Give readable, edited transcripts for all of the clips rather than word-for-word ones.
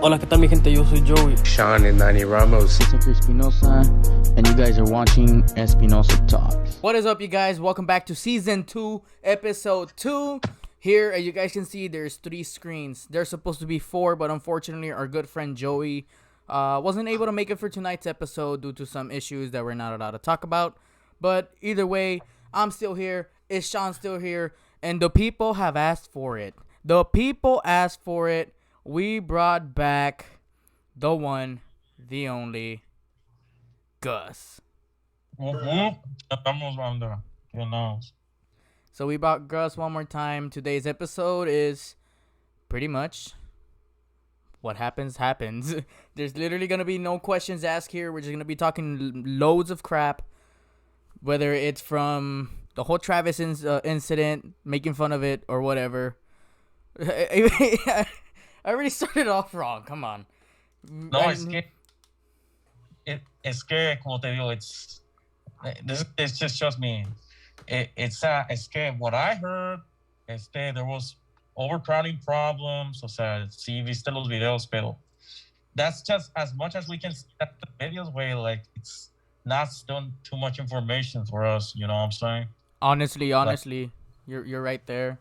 Hola, ¿qué tal mi gente? Yo soy Joey. Sean and Nani Ramos. It's Espinoza, and you guys are watching Espinoza Talks. What is up, you guys? Welcome back to Season 2, Episode 2. Here, as you guys can see, there's 3 screens. There's supposed to be 4, but unfortunately, our good friend Joey wasn't able to make it for tonight's episode due to some issues that we're not allowed to talk about. But either way, I'm still here. Ishaan still here. And the people have asked for it. The people asked for it. We brought back the one, the only, Gus. Estamos banda. You know. So we brought Gus one more time. Today's episode is pretty much what happens. There's literally going to be no questions asked here. We're just going to be talking loads of crap. Whether it's from the whole Travis incident, making fun of it, or whatever. I already started off wrong. Come on. No, es que, como te digo, it's just me. Es que what I heard, there was overcrowding problems. O sea, sí viste los videos, pero that's just as much as we can see at the videos way. Like, it's not still too much information for us. You know what I'm saying? Honestly, like, you're right there.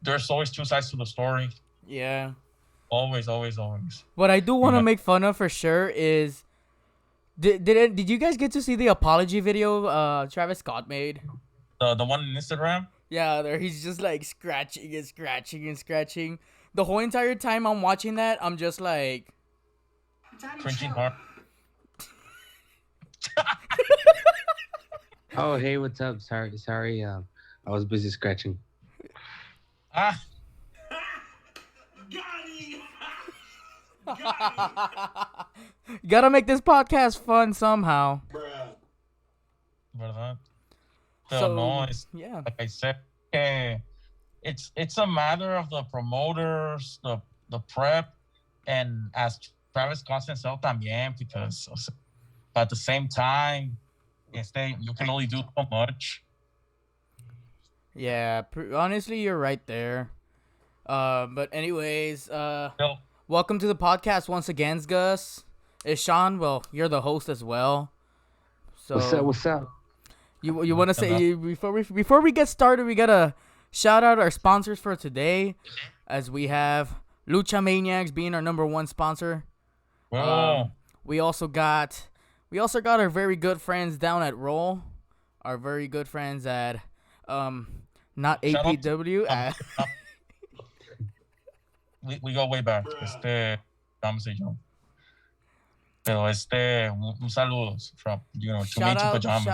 There's always two sides to the story. Yeah. Always. What I do want to make fun of for sure is, did you guys get to see the apology video Travis Scott made? The one on Instagram? Yeah, there he's just like scratching. The whole entire time I'm watching that, I'm just like Cringing hard. Oh, hey, what's up? Sorry. I was busy scratching. Gotta make this podcast fun somehow. ¿Verdad? So, no, yeah. Like I said, it's a matter of the promoters, the prep, and as Travis Scott himself también, because at the same time, you can only do so much. Yeah, honestly, you're right there. But anyways, welcome to the podcast once again, Gus. Ishaan, well, you're the host as well. So What's up? You want to say before we get started, we gotta shout out our sponsors for today, as we have Lucha Maniacs being our number 1 sponsor. We also got our very good friends down at Roll, our very good friends at not APW. We go way back. Vamos y yo. Pero un saludos from,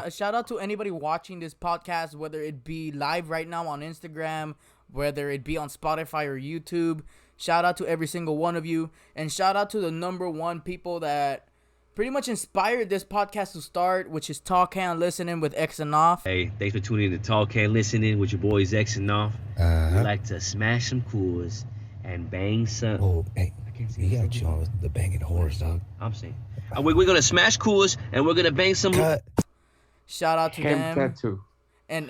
Shout out to anybody watching this podcast, whether it be live right now on Instagram, whether it be on Spotify or YouTube. Shout out to every single one of you, and shout out to the number 1 people that pretty much inspired this podcast to start, which is Talk and Listening with X and Off. Hey, thanks for tuning in to Talk and Listening with your boys X and Off. We like to smash some coolers and bang some. Oh, hey, you gotta chill with the banging whores, dog. I'm saying. We're gonna smash coolers and we're gonna bang some. Cut. Shout out to Hemp them. tattoo. And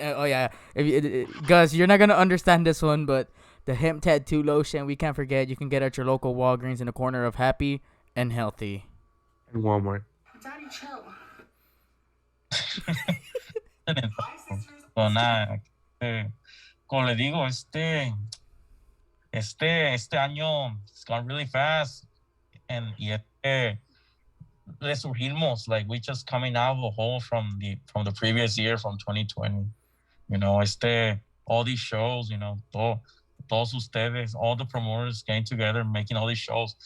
Gus, you're not gonna understand this one, but the hemp tattoo lotion, we can't forget, you can get at your local Walgreens in the corner of Happy and Healthy. And Walmart. Daddy, chill. Pues nada, como le digo, este año it's gone really fast, and resurgimos, like we just coming out of a hole from the previous year, from 2020. You know, all these shows, you know, todos ustedes, all the promoters getting together, making all these shows.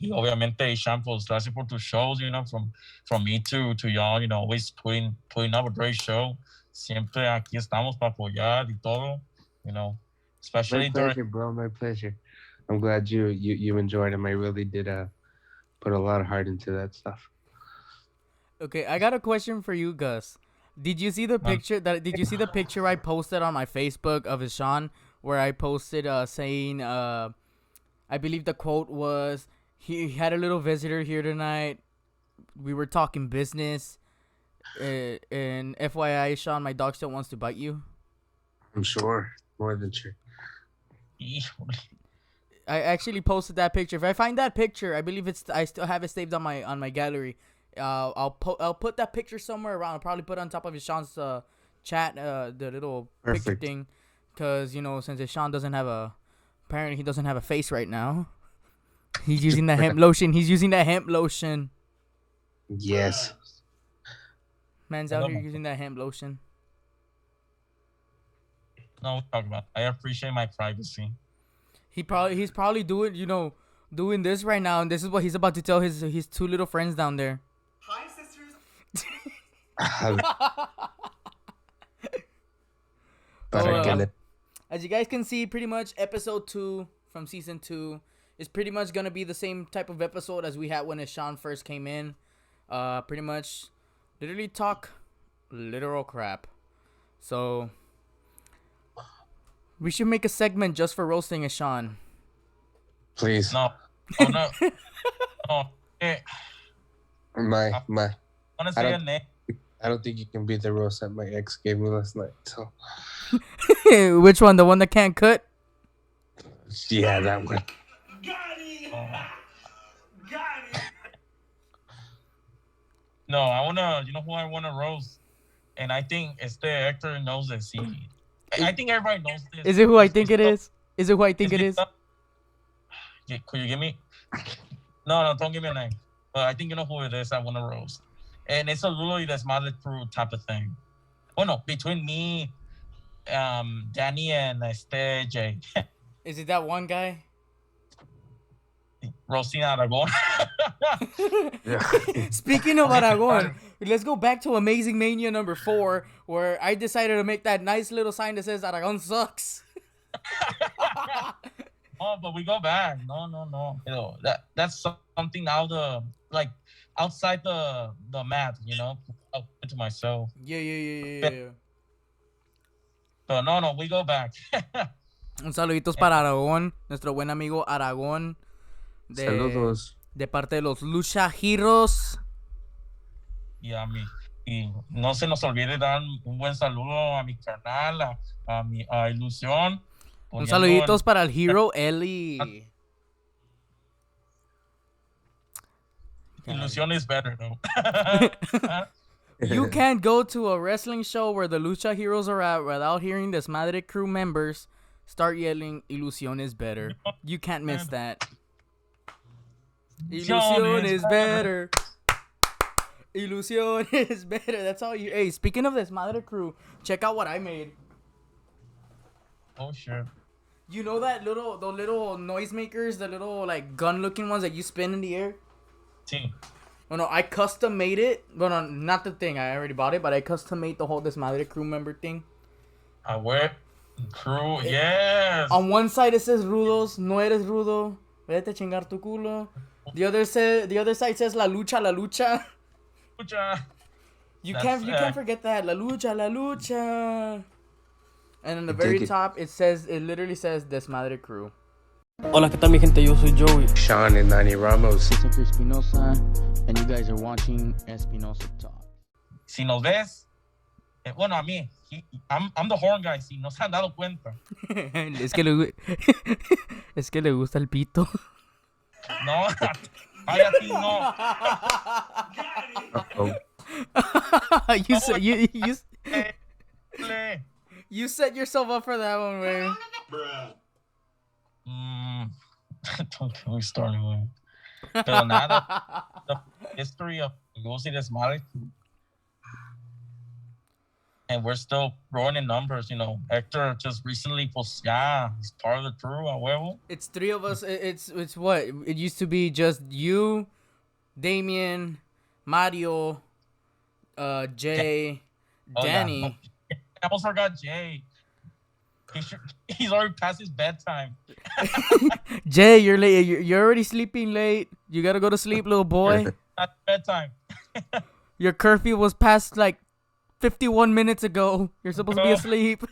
Y obviamente, Ishaan, pues gracias por tus shows, you know, from me to y'all, you know, always putting up a great show. Siempre aquí estamos para apoyar y todo, you know, especially My pleasure, bro. My pleasure. I'm glad you enjoyed them. I really did put a lot of heart into that stuff. Okay, I got a question for you, Gus. Did you see the picture I posted on my Facebook of Ishaan, where I posted saying I believe the quote was, he had a little visitor here tonight. We were talking business. And FYI, Sean, my dog still wants to bite you. I'm sure. More than sure. I actually posted that picture. If I find that picture, I believe I still have it saved on my gallery. I'll put that picture somewhere around. I'll probably put it on top of Ishaan's chat, the little picture Perfect. thing, because since Ishaan apparently he doesn't have a face right now. He's using the hemp lotion. Yes. Man's out here using that hemp lotion. No, we talk about. I appreciate my privacy. He's probably doing this right now, and this is what he's about to tell his two little friends down there. Hi, sisters. Para que le- As you guys can see, pretty much episode 2 from season 2 is pretty much gonna be the same type of episode as we had when Ishaan first came in. Pretty much, literally talk literal crap. So we should make a segment just for roasting Ishaan. Please. No. Oh, no. No. Hey, My. I want to I say a don't- name. I don't think you can beat the roast that my ex gave me last night. So Which one? The one that can't cut? yeah, that one. No, I wanna. You know who I wanna roast, and I think Hector knows this. I think everybody knows this. Is it who I think it is? Is it who I think it is? Could you give me? No, don't give me a name. But I think you know who it is. I wanna roast, and it's a Lulo y Desmadre crew type of thing. Oh no, between me, Danny and Jay. Is it that one guy? Roasting Aragon. Speaking of Aragon, let's go back to Amazing Mania number 4, where I decided to make that nice little sign that says Aragon sucks. Oh, but we go back. No. You know, that's something out outside the mat, I'll put it to myself. Yeah. So no, we go back. Un saluditos para Aragón, nuestro buen amigo Aragón. Saludos. De parte de los Lucha Heroes. Y no se nos olvide dar un buen saludo a mi canal, a Ilusión. Un saluditos para el Hero Eli. Ilusión is better, though. You can't go to a wrestling show where the Lucha Heroes are at without hearing the Desmadre crew members start yelling, Ilusión is better. You can't miss that. Ilusión is better. Ilusión is better. That's all you. Hey, speaking of Desmadre crew, check out what I made. Oh, sure. You know the little noisemakers, the little like gun-looking ones that you spin in the air? Sí. Oh no, I custom made it. Well, no, not the thing. I already bought it, but I custom made the whole Desmadre crew member thing. A web crew, yes. On one side it says Rudos, no eres rudo, vete a chingar tu culo. The other side says La Lucha, La Lucha. You can't forget that, La Lucha. And on the very top it literally says Desmadre crew. Hola, ¿qué tal mi gente? Yo soy Joey. Sean and Nani Ramos. It's Hector Espinoza, and you guys are watching Espinoza Talk. Si nos ves, bueno, a mí, I'm the horn guy, si no se han dado cuenta. es que le gusta el pito. No, ay, a ti no. You set yourself up for that one, man. Don't get me started, man. Pero nada, the history of Lucy Desmadre, and we're still growing in numbers, Hector just recently, he's part of the crew, a huevo. It's 3 of us. It's what? It used to be just you, Damien, Mario, Jay, Danny. Yeah. I almost forgot Jay. He's already past his bedtime. Jay, you're late. You're already sleeping late. You gotta go to sleep, little boy. At bedtime. Your curfew was passed like 51 minutes ago. You're supposed to be asleep.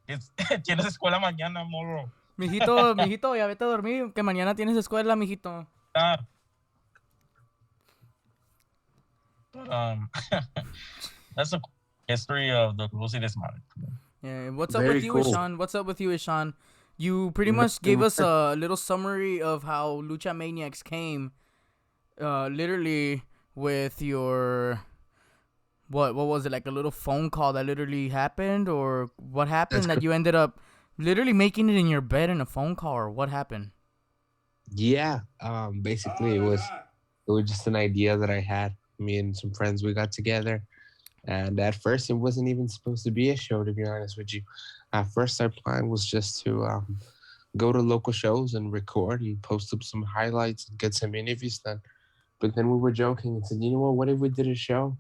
Tienes escuela mañana, morro. Mijito, ya vete a dormir, que mañana tienes escuela, mijito. But, that's a history of the Lucy Desmadre. Yeah. What's up Very with you, cool. Ishaan? What's up with you, Ishaan? You pretty much Nothing gave us much. a little summary of how Lucha Maniacs came. Literally with your what was it, like a little phone call that literally happened, or what That's happened that correct. you ended up literally making it in your bed in a phone call, or what happened? Yeah. Basically, it was just an idea that I had. Me and some friends, we got together, and at first, it wasn't even supposed to be a show. To be honest with you, at first, our plan was just to go to local shows and record and post up some highlights and get some interviews done. But then we were joking and said, you know what? What if we did a show?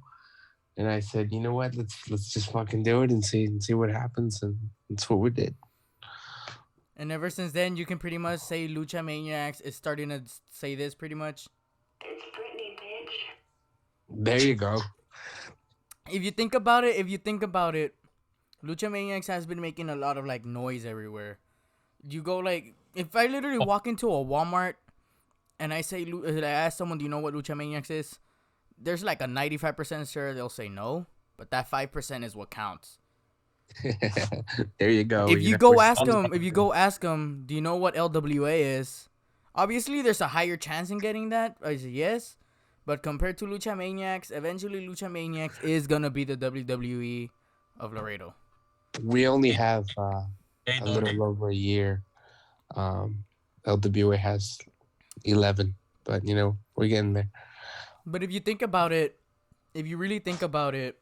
And I said, you know what? Let's just fucking do it and see what happens. And that's what we did. And ever since then, you can pretty much say Lucha Maniacs is starting to say this pretty much. There you go. If you think about it, Lucha Maniacs has been making a lot of like noise everywhere. You go like, if I literally walk into a Walmart and I say, I ask someone, do you know what Lucha Maniacs is? There's like a 95% sure they'll say no, but that 5% is what counts. There you go. If You you know, go we're ask still- them, do you know what LWA is? Obviously, there's a higher chance in getting that. I say yes, but compared to Lucha Maniacs, eventually Lucha Maniacs is gonna be the WWE of Laredo. we only have They a don't. little over a year. LWA has 11, but you know, we're getting there. But if you think about it, if you really think about it,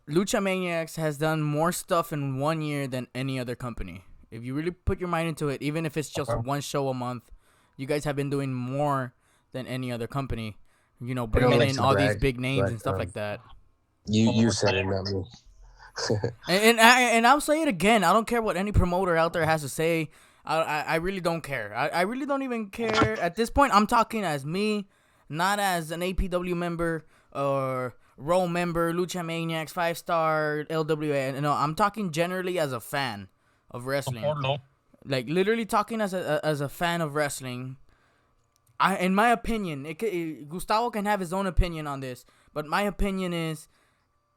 Lucha Maniacs has done more stuff in 1 year than any other company. If you really put your mind into it, even if it's just one show a month, you guys have been doing more than any other company. You know, I don't bringing like in to all these brag, big names but, and stuff like that. You said it, not me. And I'll say it again. I don't care what any promoter out there has to say. I really don't care. I really don't even care. At this point, I'm talking as me, not as an APW member or Raw member, Lucha Maniacs, 5-star, LWA. No, I'm talking generally as a fan of wrestling. Support low. Like literally talking as a fan of wrestling. In my opinion, Gustavo can have his own opinion on this, but my opinion is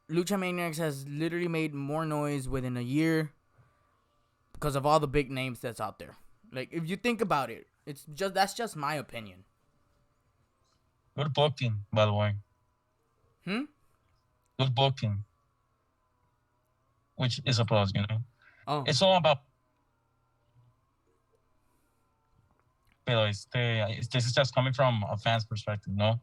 Lucha Maniacs has literally made more noise within a year because of all the big names that's out there. Like if you think about it, that's just my opinion. Good booking, by the way. Good booking. Which is a plus, you know. Oh, It's all about. Pero this is just coming from a fan's perspective, no?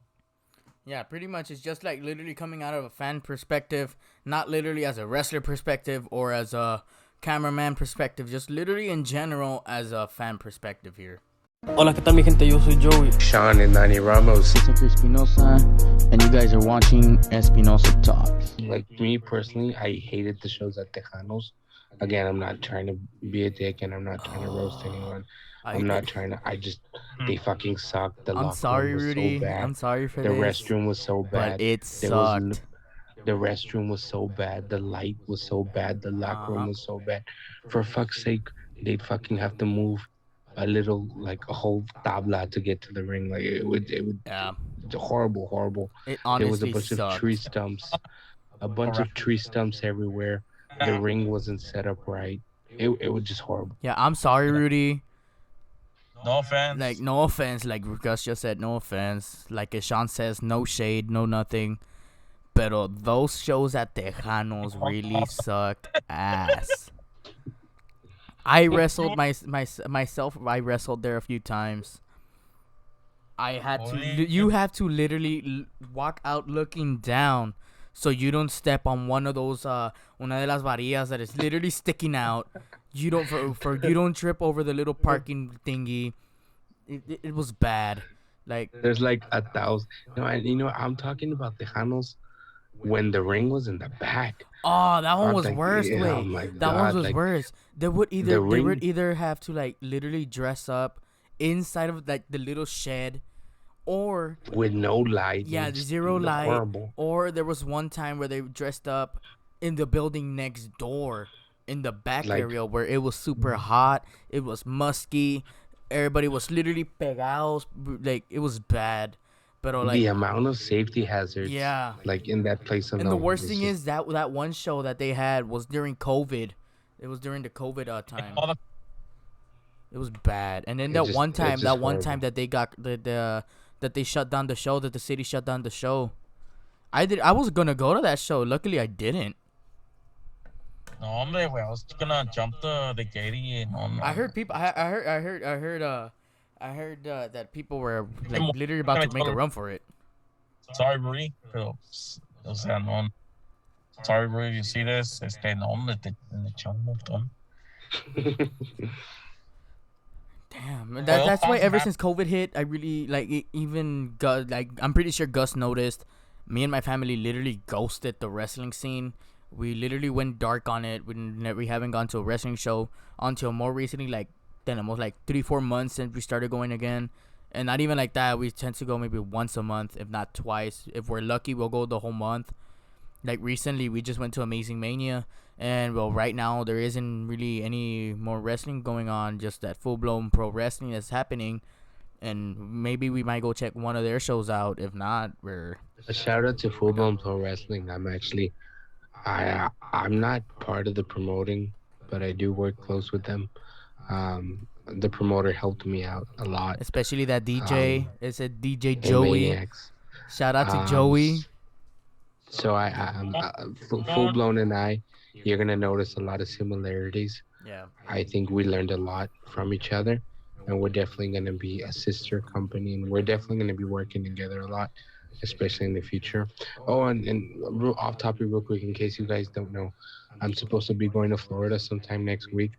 yeah, pretty much. It's just like literally coming out of a fan perspective, not literally as a wrestler perspective or as a cameraman perspective, just literally in general as a fan perspective here. Hola, ¿qué tal mi gente? Yo soy Joey. Sean and Nani Ramos. This is Espinoza, and you guys are watching Espinoza Talks. Like me personally, I hated the shows at Tejanos. Again, I'm not trying to be a dick and I'm not trying to roast anyone. I'm not trying to. They fucking sucked. The I'm locker sorry, room was Rudy. so bad. I'm sorry for The this. restroom was so bad. But it There was sucked. The restroom was so bad. The light was so bad. The locker room was so bad. For fuck's sake, they'd fucking have to move a little, like a whole tabla to get to the ring. Like it would Yeah, horrible. it There was a honestly bunch of sucked. tree stumps, everywhere. The ring wasn't set up right. It was just horrible. Yeah, I'm sorry, Rudy. No offense. Like, no offense. Like Gus just said, no offense. Like Sean says, no shade, no nothing. Pero those shows at Tejanos really sucked ass. I wrestled myself. I wrestled there a few times. I had to. You have to literally walk out looking down, so you don't step on one of those una de las varillas that is literally sticking out. You don't you don't trip over the little parking thingy. It was bad. Like There's like 1,000. No, and I'm talking about Tejanos when the ring was in the back. oh, that one I'm was like, worse. yeah, Wait, oh my that one God, was like, worse. They would ring- either have to like literally dress up inside of like the little shed, or with no light. yeah, It was zero light. horrible. Or there was one time where they dressed up in the building next door in the back Like- area where it was super hot. It was musky. Everybody was literally pegados. Like it was bad. But like, the amount of safety hazards, yeah. like in that place alone. And the worst is thing just- is that one show that they had was during COVID. It was during the COVID time. All the It was bad. And then It that just- one it's time, just that one horrible. time that they got that they shut down the show, that the city shut down the show. I was gonna go to that show. Luckily, I didn't. no, hombre, güey, I was gonna jump the gate y no, no. I heard people. I heard that people were like literally about to make a run for it. Sorry, Rudy, pero, o sea, no. Sorry, Rudy, if you see this, no, hombre, te echó un montón. Damn, that's why ever since COVID hit, I really like even Gus, like I'm pretty sure Gus noticed. Me and my family literally ghosted the wrestling scene. We literally went dark on it. We haven't gone to a wrestling show until more recently, like then almost like 3-4 months since we started going again. And not even like that. We tend to go maybe once a month, if not twice. If we're lucky, we'll go the whole month. Like recently, we just went to Amazing Mania, and well, right now there isn't really any more wrestling going on. Just that full-blown pro wrestling that's happening, and maybe we might go check one of their shows out. If not, we're A shout out to Full Blown Pro Wrestling. I'm not part of the promoting, but I do work close with them. The promoter helped me out a lot. especially that DJ. It's a DJ in Joey. Maniacs. Shout out to Um, Joey. So Full Blown and you're gonna notice a lot of similarities. Yeah. I think we learned a lot from each other, and we're definitely gonna be a sister company, and we're definitely gonna be working together a lot, especially in the future. Oh, and off topic real quick, in case you guys don't know, I'm supposed to be going to Florida sometime next week.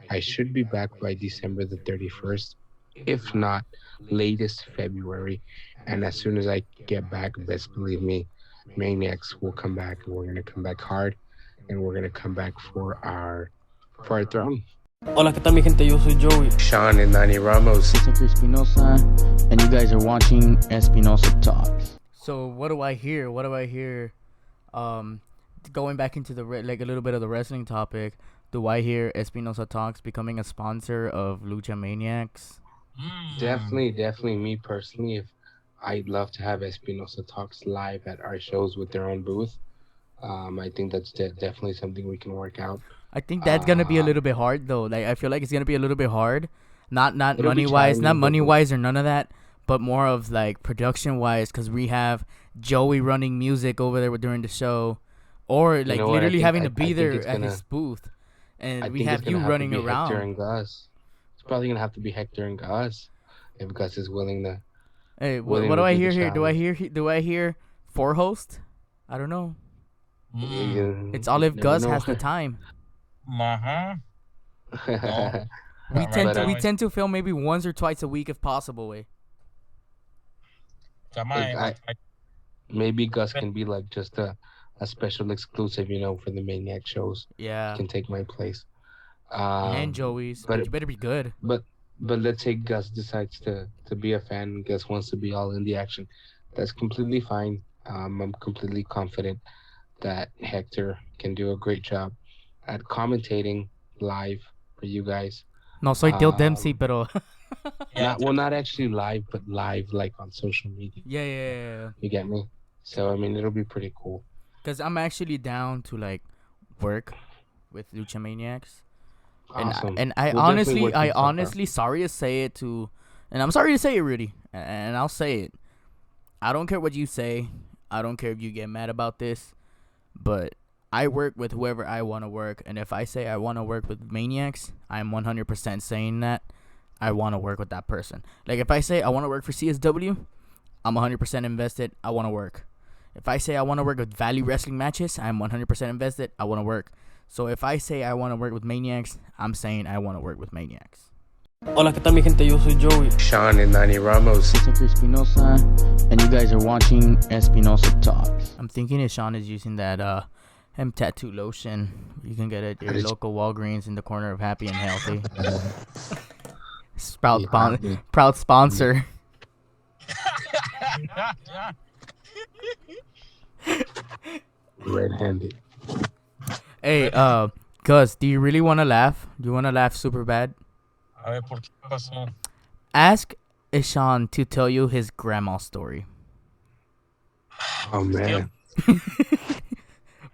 I should be back by December the 31st, if not latest February. And as soon as I get back, best believe me, Maniacs will come back, and we're gonna come back hard, and we're gonna come back for our throne. Hola, ¿qué tal mi gente? Yo soy Joey. Sean and Nani Ramos. This is Espinoza, and you guys are watching Espinoza Talks. So what do I hear? Going back into the like a little bit of the wrestling topic. Do I hear Espinoza Talks becoming a sponsor of Lucha Maniacs? Definitely. Me personally, if I'd love to have Espinoza Talks live at our shows with their own booth. I think that's definitely something we can work out. I think that's gonna be a little bit hard though. Like I feel like it's gonna be a little bit hard. Not It'll be money wise, not challenging, money but- wise or none of that, but more of like production wise, because we have Joey running music over there during the show, or like know what, I literally think- having I- to be I think there it's at gonna- his booth, I and we think have it's you gonna have to running be Hector around. and Gus. It's probably gonna have to be Hector and Gus if Gus is willing to. Hey, willing what do to I do hear the here? challenge. Do I hear four host? I don't know. It's all if Never Gus know. has the time. Uh-huh. We Right tend to now, we tend to film maybe once or twice a week if possible. Way. Maybe Gus can be like just a special exclusive, for the Maniac shows. Yeah. Can take my place. And Joey's, but but- you better be good. But let's say Gus decides to be a fan. Gus wants to be all in the action. That's completely fine. I'm completely confident that Hector can do a great job at commentating live for you guys. No soy Till Um, Dempsey, pero Not actually live, but live like on social media. yeah. You get me? So I mean, it'll be pretty cool. Because I'm actually down to like work with Lucha Maniacs. Awesome. And I We'll definitely work things out, honestly, sorry to say it to, and I'm sorry to say it, Rudy, and I'll say it. I don't care what you say. I don't care if you get mad about this, but I work with whoever I want to work, and if I say I want to work with Maniacs, I'm 100% saying that I want to work with that person. Like if I say I want to work for CSW, I'm 100% invested. I want to work. If I say I want to work with Valley Wrestling matches, I'm 100% invested. I want to work. So if I say I want to work with Maniacs, I'm saying I want to work with Maniacs. Hola, ¿qué tal mi gente? Yo soy Joey. Sean and Nani Ramos. This is Espinoza, and you guys are watching Espinoza Talks. I'm thinking Ishaan is using that hemp tattoo lotion. You can get it at your local Walgreens in the corner of Happy and Healthy. Proud sponsor. Red-handed. Hey, Gus, do you really want to laugh? Do you want to laugh super bad? A ver, ¿por qué pasó? Ask Ishaan to tell you his grandma story. Oh man.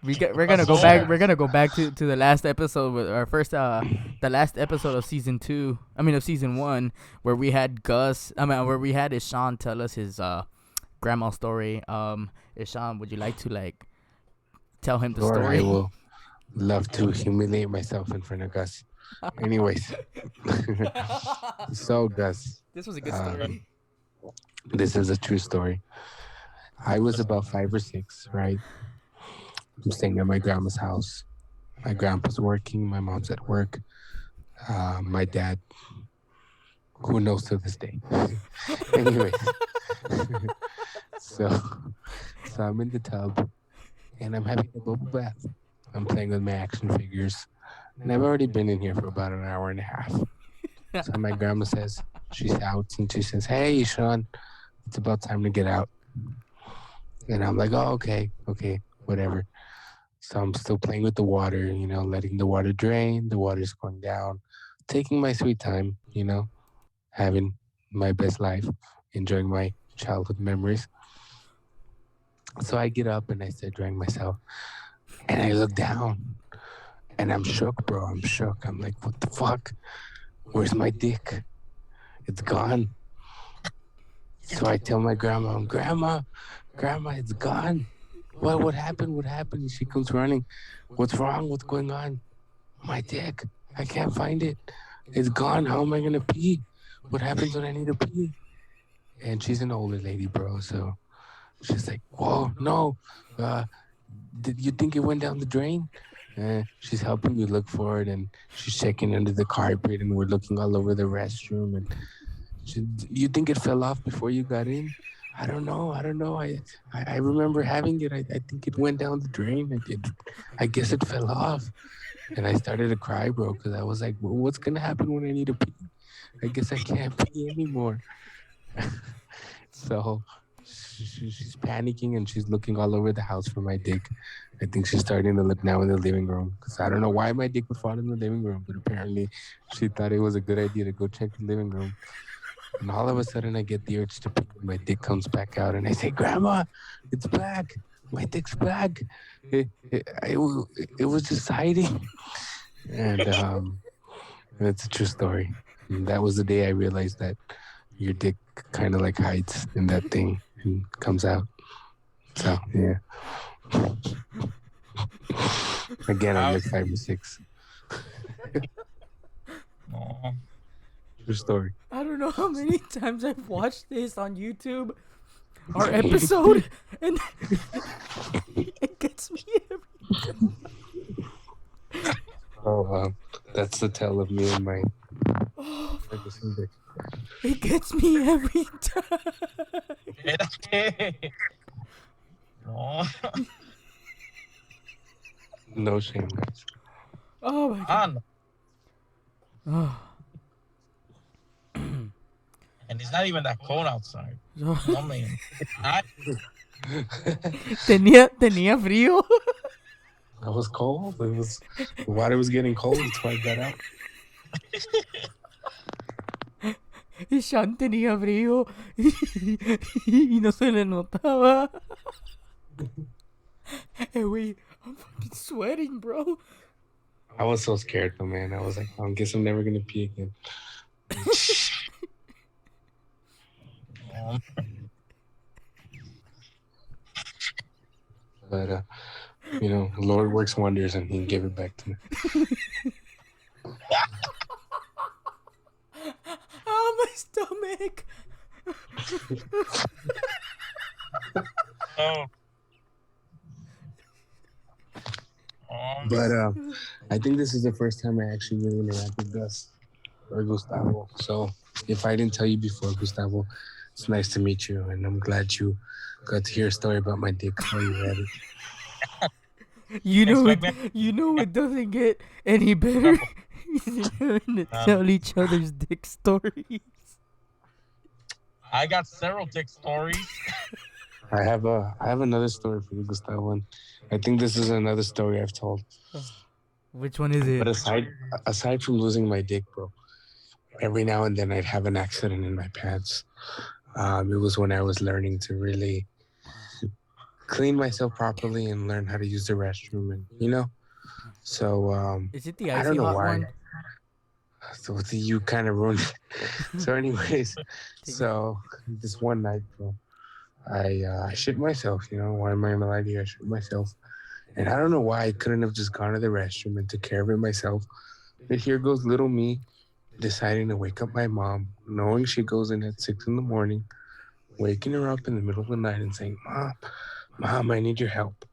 We're gonna go back. We're gonna go back to the last episode with our first the last episode of season 2. I mean of season 1, where we had Gus. I mean where we had Ishaan tell us his grandma story. Ishaan, would you like to like tell him the Or I story? will love to humiliate myself in front of Gus. Anyways, so Gus, This was a good story. this is a true story. I was about 5 or 6, right? I'm staying at my grandma's house. My grandpa's working. My mom's at work. My dad, who knows to this day. Anyways, so I'm in the tub and I'm having a bubble bath. I'm playing with my action figures. And I've already been in here for about an hour and a half. So my grandma says, she's out and she says, "Hey, Sean, it's about time to get out." And I'm like, "Oh, okay, whatever." So I'm still playing with the water, letting the water drain. The water's going down, taking my sweet time, having my best life, enjoying my childhood memories. So I get up and I start drying myself. And I look down and I'm shook, bro. I'm shook. I'm like, what the fuck? Where's my dick? It's gone. So I tell my grandma, Grandma, it's gone. What happened? What happened? She comes running. What's wrong? What's going on? My dick. I can't find it. It's gone. How am I going to pee? What happens when I need to pee? And she's an older lady, bro. So she's like, whoa, no. Did you think it went down the drain? She's helping me look for it, and she's checking under the carpet, and we're looking all over the restroom. And you think it fell off before you got in? I don't know. I remember having it. I think it went down the drain. I guess it fell off. And I started to cry, bro, because I was like, well, what's going to happen when I need to pee? I guess I can't pee anymore. So she's panicking and she's looking all over the house for my dick. I think she's starting to look now in the living room because I don't know why my dick would fall in the living room, but apparently she thought it was a good idea to go check the living room. And all of a sudden I get the urge to pee. My dick comes back out and I say, Grandma, it's back. My dick's back. It was just hiding. And it's a true story. And that was the day I realized that your dick kind of like hides in that thing and comes out. So, yeah. Again, I'm like 5 or 6. True story. I don't know how many times I've watched this on YouTube, our episode, and it gets me every time. Oh, that's the tale of me and my. It gets me every time. No shame, guys. Oh my god. Oh. And it's not even that cold outside. I mean, tenía frío. I was cold. The water was getting cold. That's why I got out. Ishaan tenía frío y no se le notaba. Hey, wait, I'm fucking sweating, bro. I was so scared, though, man. I was like, I guess I'm never gonna pee again. But Lord works wonders, and He gave it back to me. Oh, my stomach. But I think this is the first time I actually really interact with Gus or Gustavo. So if I didn't tell you before, Gustavo, it's nice to meet you, and I'm glad you got to hear a story about my dick while you had it. You know it doesn't get any better than having to tell each other's dick stories. I got several dick stories. I have another story for you, Gustavo, and I think this is another story I've told. Which one is it? But aside from losing my dick, bro, every now and then I'd have an accident in my pants. It was when I was learning to really clean myself properly and learn how to use the restroom, and So Is it the I don't icy know hot why. one? So you kind of ruined it. So, anyways, so this one night, bro, I shit myself. Why am I gonna lie to you? I shit myself, and I don't know why I couldn't have just gone to the restroom and took care of it myself. But here goes little me deciding to wake up my mom, knowing she goes in at 6 in the morning, waking her up in the middle of the night and saying, Mom, I need your help.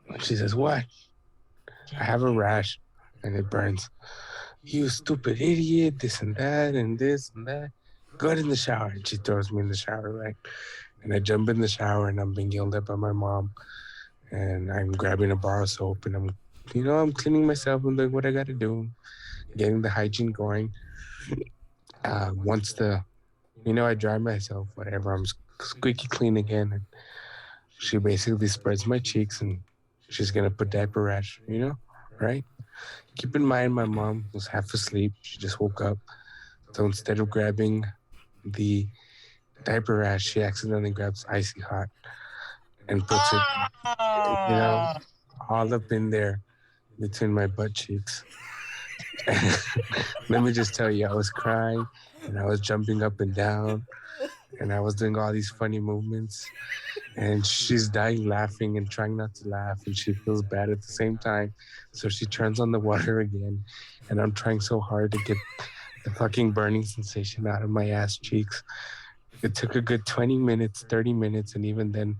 And she says, what? I have a rash and it burns. You stupid idiot, this and that and this and that. Go in the shower. And she throws me in the shower, right? And I jump in the shower and I'm being yelled at by my mom. And I'm grabbing a bar of soap and I'm cleaning myself and doing what I got to do, getting the hygiene going. Once I dry myself, whatever, I'm squeaky clean again. And she basically spreads my cheeks and she's going to put diaper rash, right? Keep in mind, my mom was half asleep. She just woke up. So instead of grabbing the diaper rash, she accidentally grabs icy hot and puts it, all up in there between my butt cheeks. Let me just tell you, I was crying and I was jumping up and down and I was doing all these funny movements. And she's dying laughing and trying not to laugh. And she feels bad at the same time. So she turns on the water again. And I'm trying so hard to get the fucking burning sensation out of my ass cheeks. It took a good 20 minutes, 30 minutes. And even then,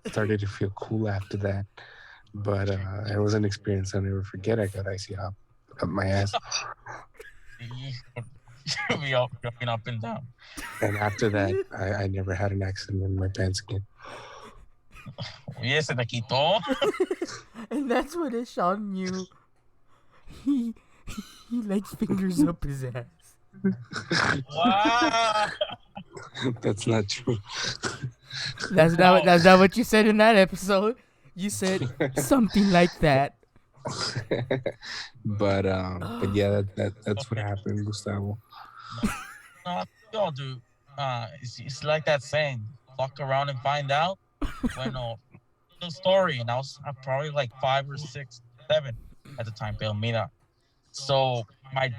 it started to feel cool after that. But it was an experience I'll never forget. I got icy hot up my ass. We all jumping up and down. And after that, I never had an accident in my pants again. Oye, se te quitó. And that's when Ishaan knew he likes fingers up his ass. Wow. That's not true. That's not what you said in that episode. You said something like that. But yeah, that's what happened, Gustavo. No, dude. It's like that saying, fuck around and find out. Bueno, the story, and I was probably like 5 or 6, 7 at the time, pero mira. So my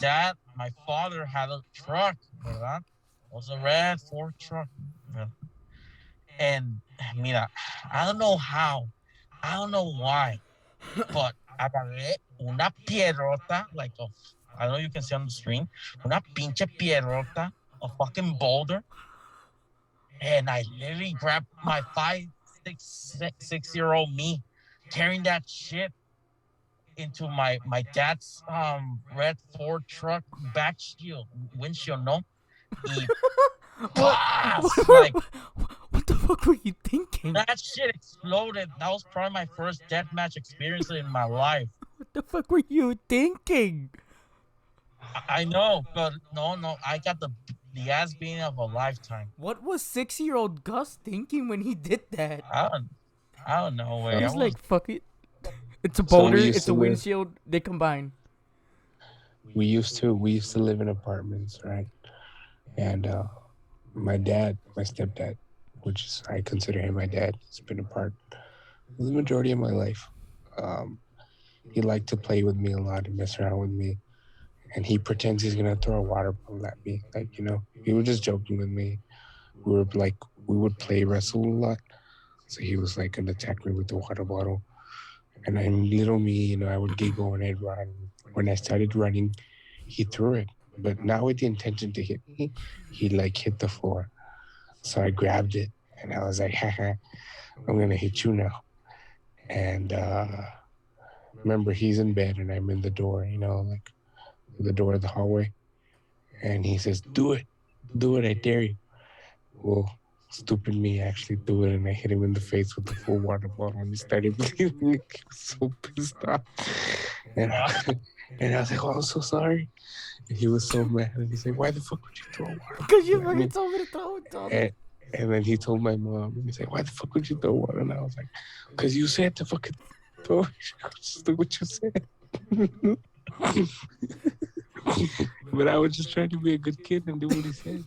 father had a truck, ¿verdad? It was a red Ford truck. And mira, I don't know how, I don't know why, but agarré una piedrota, I don't know if you can see on the screen, una pinche piedrota, a fucking boulder, and I literally grabbed my 6-year-old me, carrying that shit into my dad's red Ford truck back windshield, no? What the fuck were you thinking? That shit exploded. That was probably my first deathmatch experience in my life. What the fuck were you thinking? I know, but no, I got the ass beating of a lifetime. What was 6-year-old Gus thinking when he did that? I don't know. I was like, fuck it. It's a boulder, it's a windshield, they combine. We used to live in apartments, right? And my stepdad, which is, I consider him my dad, has been apart for the majority of my life. He liked to play with me a lot and mess around with me. And he pretends he's gonna throw a water bottle at me. He was just joking with me. We would play wrestle a lot. So he was like gonna attack me with the water bottle. And I'm little me, I would giggle and I'd run. When I started running, he threw it, but not with the intention to hit me. He hit the floor. So I grabbed it and I was like, haha, I'm gonna hit you now. And remember, he's in bed and I'm in the door, the door of the hallway. And he says, do it, I dare you. Well, stupid me actually threw it and I hit him in the face with the full water bottle and he started bleeding. He was so pissed off. And I was like, oh, I'm so sorry. And he was so mad and he said, why the fuck would you throw water? Because you fucking told me to throw it, Tom. And then he told my mom and he said, why the fuck would you throw water? And I was like, because you said to fucking throw it. Just do what you said. But I was just trying to be a good kid and do what he said.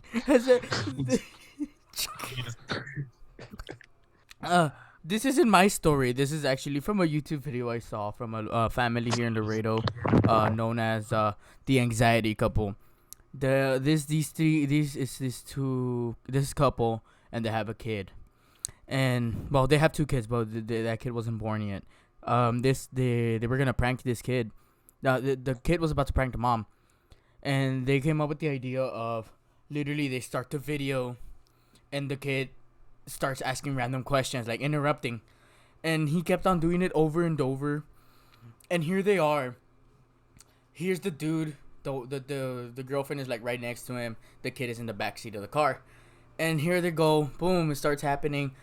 This isn't my story. This is actually from a YouTube video I saw from a family here in Laredo, known as the Anxiety Couple. This couple, and they have a kid, and well, they have two kids, but that kid wasn't born yet. They were gonna prank this kid. Now the kid was about to prank the mom, and they came up with the idea of literally they start the video, and the kid starts asking random questions, like interrupting, and he kept on doing it over and over. And here they are. Here's the dude. The girlfriend is like right next to him. The kid is in the back seat of the car, and here they go. Boom! It starts happening.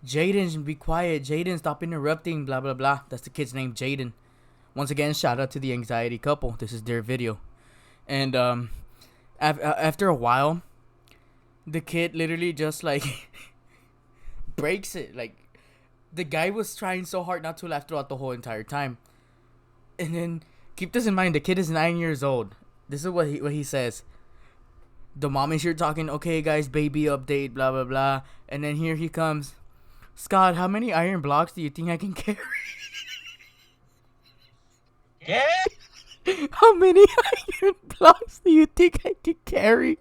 Jaden, be quiet. Jaden, stop interrupting. Blah blah blah. That's the kid's name, Jaden. Once again, shout out to the Anxiety Couple. This is their video, and after a while, the kid literally just like breaks it. Like, the guy was trying so hard not to laugh throughout the whole entire time. And then keep this in mind, the kid is 9 years old. This is what he says. The mom is here talking, okay guys, baby update, blah blah blah. And then here he comes. Scott, how many iron blocks do you think I can carry? Yeah. How many iron blocks do you think I can carry?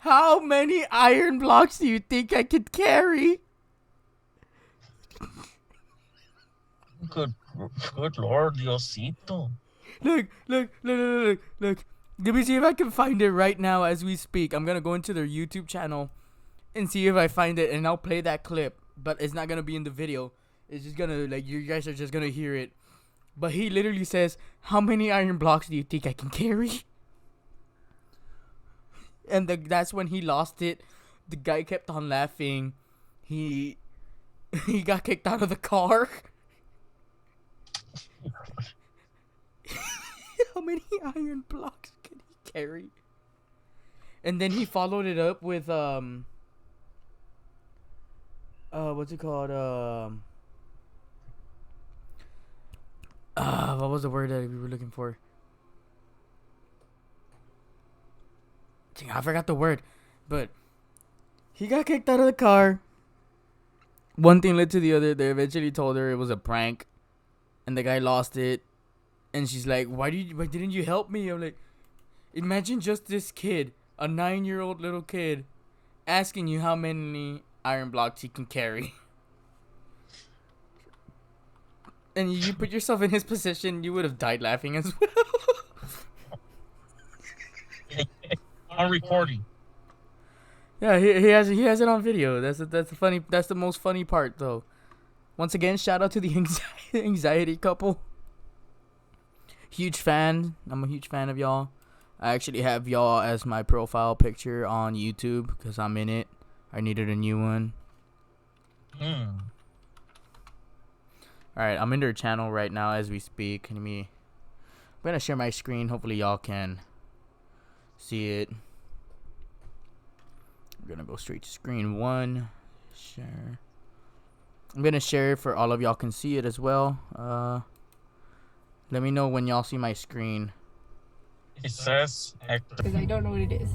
How many iron blocks do you think I could carry? Good Lord, Diosito. Look. Let me see if I can find it right now as we speak. I'm gonna go into their YouTube channel and see if I find it, and I'll play that clip. But it's not gonna be in the video. It's just gonna, like, you guys are just gonna hear it. But he literally says, how many iron blocks do you think I can carry? And that's when he lost it. The guy kept on laughing. He got kicked out of the car. How many iron blocks can he carry? And then he followed it up with what's it called? What was the word that we were looking for? Dang, I forgot the word. But he got kicked out of the car. One thing led to the other. They eventually told her it was a prank, and the guy lost it. And she's like, why didn't you help me? I'm like, imagine just this kid, a 9-year-old little kid, asking you how many iron blocks he can carry. And you put yourself in his position, you would have died laughing as well. On recording. Yeah, he has it on video. That's the most funny part though. Once again, shout out to the Anxiety Couple. Huge fan. I'm a huge fan of y'all. I actually have y'all as my profile picture on YouTube because I'm in it. I needed a new one. Alright, I'm in their channel right now as we speak. I'm gonna share my screen. Hopefully y'all can see it. I'm gonna go straight to screen 1. Share. I'm gonna share it for all of y'all can see it as well. Let me know when y'all see my screen. It says Hector. Because I don't know what it is.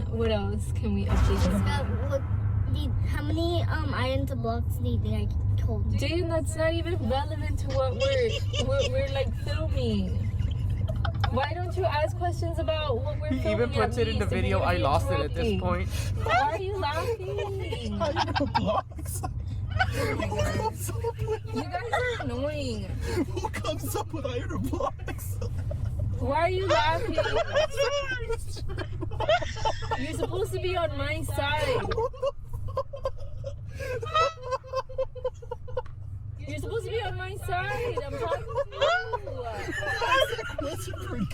What else can we update? How many iron blocks do you think I can hold? Jaden, that's not even relevant to what we're like filming. Why don't you ask questions about what we're filming? He even puts it in the video. I lost it at this point. Why are you laughing? Iron blocks. You guys are annoying. Who comes up with iron blocks? Why are you laughing? You're supposed to be on my side. You're supposed to be on my side. I'm talking to you. That's pretty.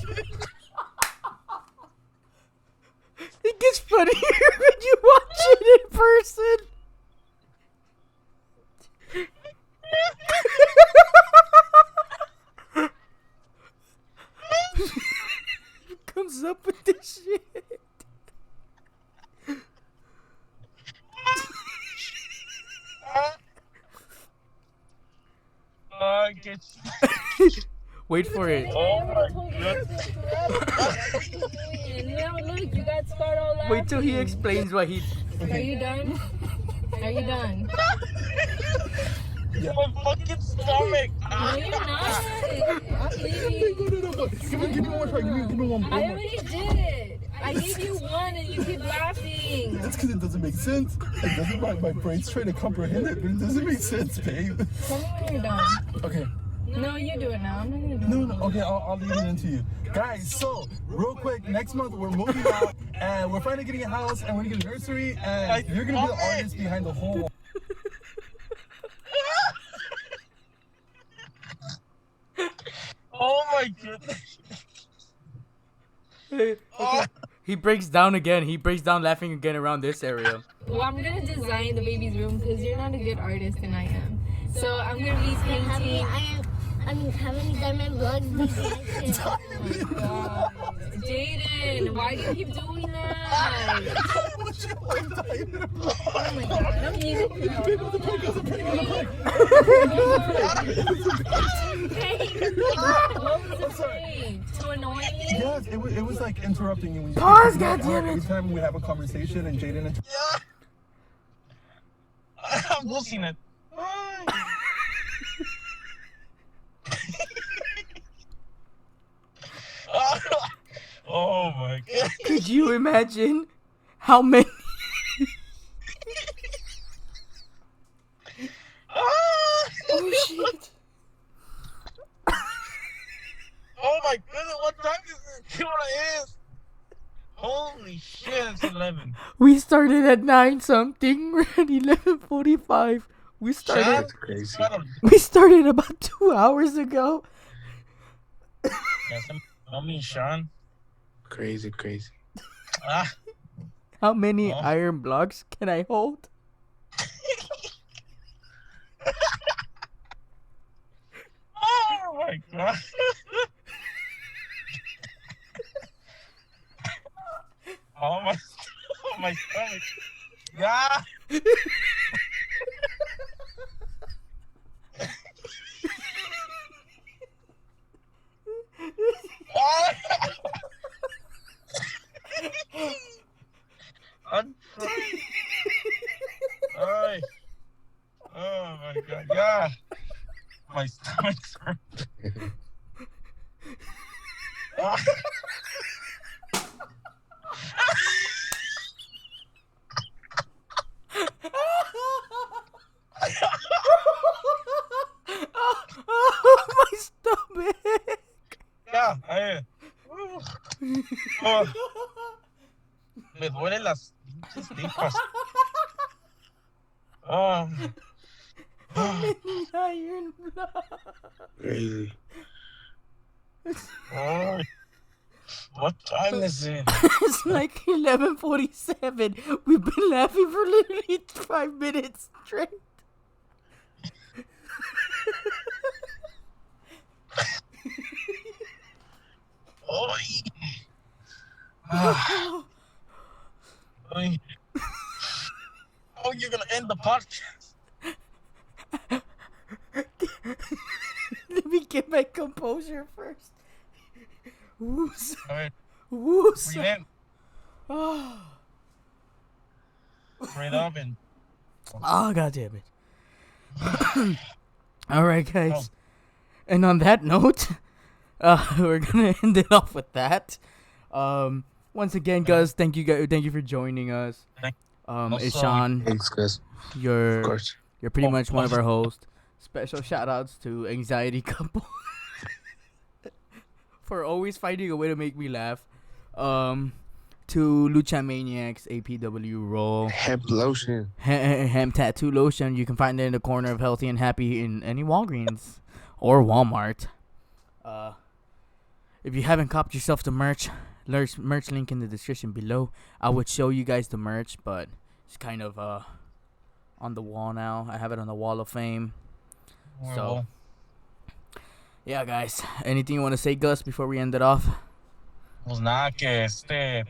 It gets funnier when you watch it in person. Comes up with this shit. Wait for it. Oh my And now look, you got scarred all laughing. Wait till he explains what he. Are you done? Are you done? My fucking stomach. No, you're not. I'm leaving. No. Give me one try. Give me one. I already did. I gave you one and you keep laughing. That's because it doesn't make sense. It doesn't. My brain's trying to comprehend it, but it doesn't make sense, babe. Tell me when you're done. Okay. No, you do it now. I'm not gonna do it. No. Okay, I'll leave it into you. Guys, so, real quick, next month we're moving out, and we're finally getting a house, and we're gonna get a nursery, and you're gonna be the artist behind the whole wall. Oh my goodness. Okay. He breaks down again. He breaks down laughing again around this area. Well, I'm gonna design the baby's room because you're not a good artist and I am. So I'm gonna be painting. How many diamond blocks do you think? Oh my god. Jaden, why do you keep doing that? Oh my god, I'm leaving now. What was the prank? To annoy me? Yes, it was like interrupting you. Pause, goddammit! Every time we have a conversation and Jaden I'm losing it. Oh my god. Could you imagine how many? Oh shit! Oh my goodness, what time is it? You know what it is? Holy shit, it's 11. We started at 9 something. We're at 11:45. We started. That's crazy. We started about 2 hours ago. Yes, I'm Ishaan. Crazy. Ah, How many Oh. iron blocks can I hold? oh my god. Oh my stomach. Yeah. I'm sorry. Ay. Oh my god. Yeah. My stomach's hurt. My stomach. Ya, oh. Me duelen las pinches tripas. Oh. Iron block. Crazy. Oh. What time is it? It's like 11:47. We've been laughing for literally 5 minutes straight. Oh. Ah. Oy. Oh, you're gonna end the podcast. Let me get my composure first. Woos. All right, Woos. breathe in, Oh, breathe up, and god damn it. Alright, guys. And on that note, we're gonna end it off with that. Once again, guys, thank you for joining us. Also- Ishaan, Thanks, guys. Of you're course. pretty much one of our hosts. Special shout outs to Anxiety Couple for always finding a way to make me laugh. To Lucha Maniacs, APW Roll, Hemp lotion. Hemp Tattoo Lotion. You can find it in the corner of Healthy and Happy in any Walgreens or Walmart. If you haven't copped yourself the merch link in the description below. I would show you guys the merch, but it's kind of on the wall now. I have it on the wall of fame. So yeah, guys, anything you want to say, Gus, before we end it off? Pues nada, que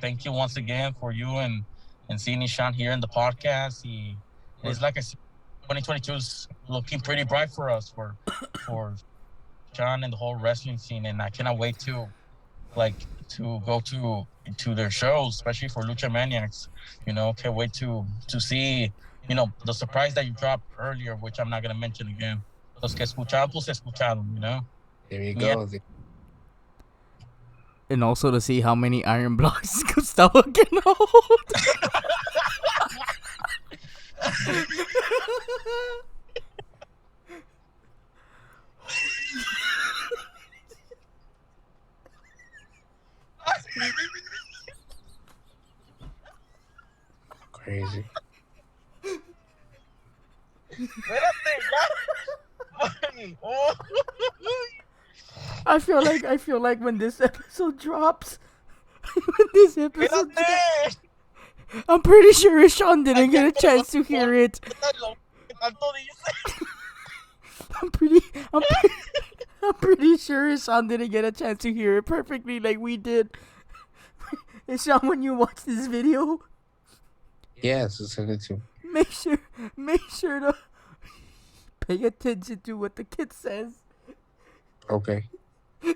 thank you once again for you and seeing Ishaan here in the podcast. It's like I said, 2022 is looking pretty bright for us for John and the whole wrestling scene, and I cannot wait to go to their shows, especially for Lucha Maniacs. Can't wait to see the surprise that you dropped earlier, which I'm not gonna mention again. Los que escucharon, pues escucharon. There you Yeah. go. And also to see how many iron blocks Gustavo can hold. Crazy. I feel like when this episode drops, I'm pretty sure Ishaan didn't get a chance to hear it. I'm pretty sure Ishaan didn't get a chance to hear it perfectly like we did. Ishaan, when you watch this video, Yes, send it to. make sure to pay attention to what the kid says. Okay. How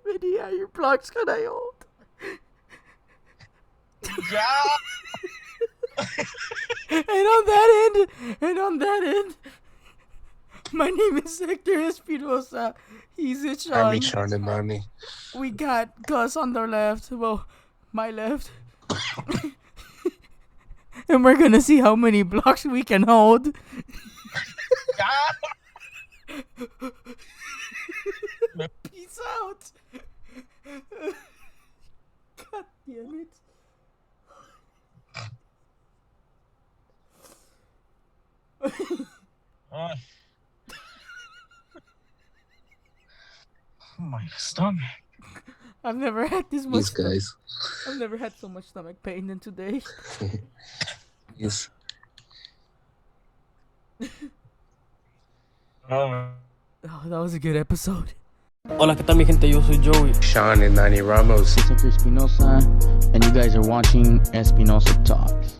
many iron blocks can I hold? And on that end, my name is Hector Espinoza. He's Ishaan. I'm Ishaan and Nani. We got Gus on the left. Well, my left. And we're gonna see how many blocks we can hold. Peace out. God damn it. My stomach. I've never had this much. These guys. I've never had so much stomach pain than today. Yes. Oh, that was a good episode. Hola, ¿qué tal mi gente? Yo soy Joey. Sean and Nani Ramos. It's Hector Espinoza, and you guys are watching Espinoza Talks.